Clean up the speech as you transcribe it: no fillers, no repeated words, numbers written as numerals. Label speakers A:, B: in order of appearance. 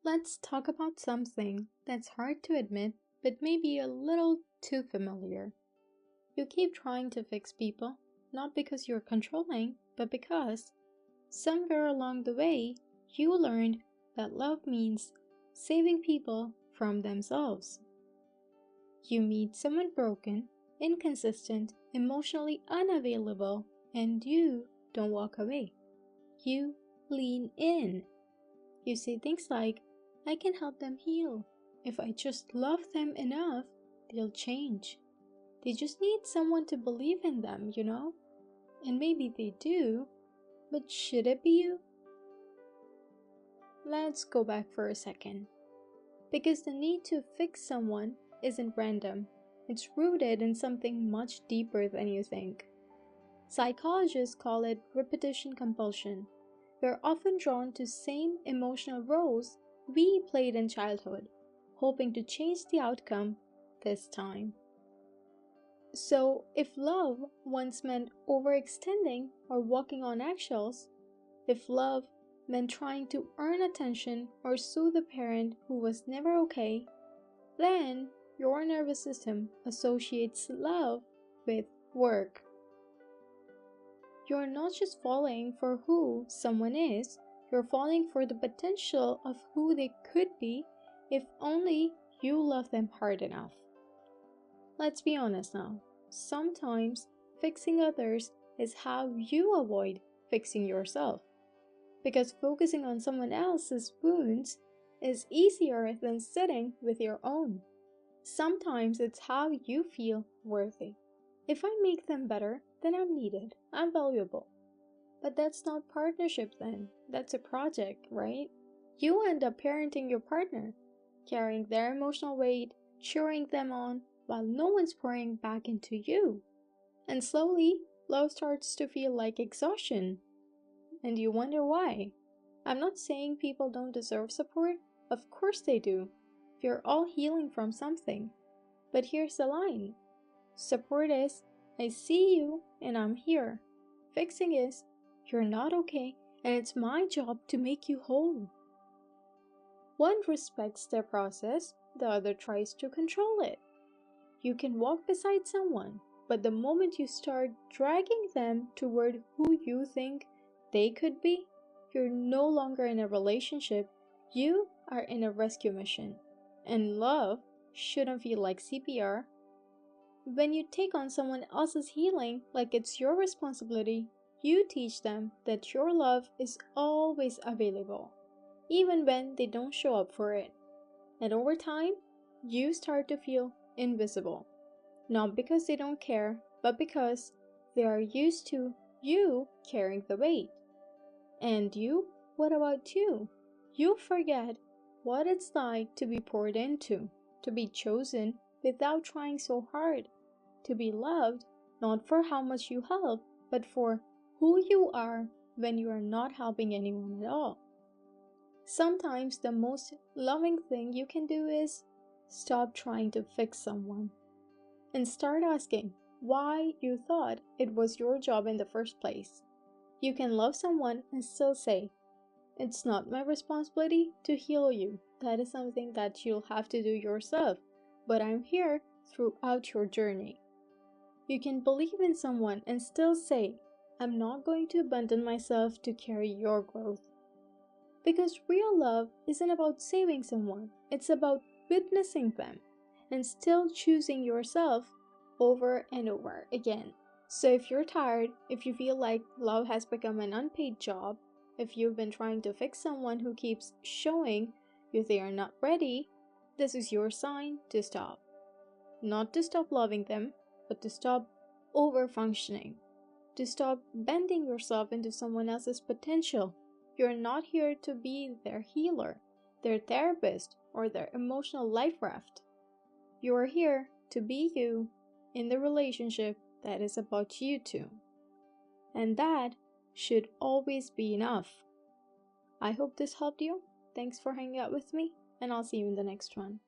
A: Let's talk about something that's hard to admit, but maybe a little too familiar. You keep trying to fix people, not because you're controlling, but because somewhere along the way you learned that love means saving people from themselves. You meet someone broken, inconsistent, emotionally unavailable, and you don't walk away. You lean in. You say things like, I can help them heal. If I just love them enough, they'll change. They just need someone to believe in them, And maybe they do, but should it be you? Let's go back for a second. Because the need to fix someone isn't random. It's rooted in something much deeper than you think. Psychologists call it repetition compulsion. We're often drawn to same emotional roles we played in childhood, hoping to change the outcome this time. So, if love once meant overextending or walking on eggshells, if love meant trying to earn attention or soothe a parent who was never okay, then your nervous system associates love with work. You're not just falling for who someone is, you're falling for the potential of who they could be if only you love them hard enough. Let's be honest now. Sometimes fixing others is how you avoid fixing yourself. Because focusing on someone else's wounds is easier than sitting with your own. Sometimes it's how you feel worthy. If I make them better, then I'm needed, I'm valuable. But that's not partnership then, that's a project, right? You end up parenting your partner, carrying their emotional weight, cheering them on, while no one's pouring back into you. And slowly, love starts to feel like exhaustion. And you wonder why. I'm not saying people don't deserve support, of course they do. We're all healing from something. But here's the line. Support is, I see you and I'm here. Fixing is, you're not okay and it's my job to make you whole. One respects their process, the other tries to control it. You can walk beside someone, but the moment you start dragging them toward who you think they could be, you're no longer in a relationship, you are in a rescue mission. And love shouldn't feel like CPR. When you take on someone else's healing like it's your responsibility, you teach them that your love is always available, even when they don't show up for it. And over time, you start to feel invisible. Not because they don't care, but because they are used to you carrying the weight. And you? What about you? You forget what it's like to be poured into, to be chosen without trying so hard, to be loved not for how much you help, but for who you are when you are not helping anyone at all. Sometimes the most loving thing you can do is stop trying to fix someone and start asking why you thought it was your job in the first place. You can love someone and still say, it's not my responsibility to heal you. That is something that you'll have to do yourself, but I'm here throughout your journey. You can believe in someone and still say, I'm not going to abandon myself to carry your growth. Because real love isn't about saving someone, it's about witnessing them and still choosing yourself over and over again. So if you're tired, if you feel like love has become an unpaid job, if you've been trying to fix someone who keeps showing you they are not ready, this is your sign to stop. Not to stop loving them, but to stop over-functioning. To stop bending yourself into someone else's potential. You're not here to be their healer, their therapist, or their emotional life raft. You are here to be you in the relationship that is about you two. And that should always be enough. I hope this helped you. Thanks for hanging out with me, and I'll see you in the next one.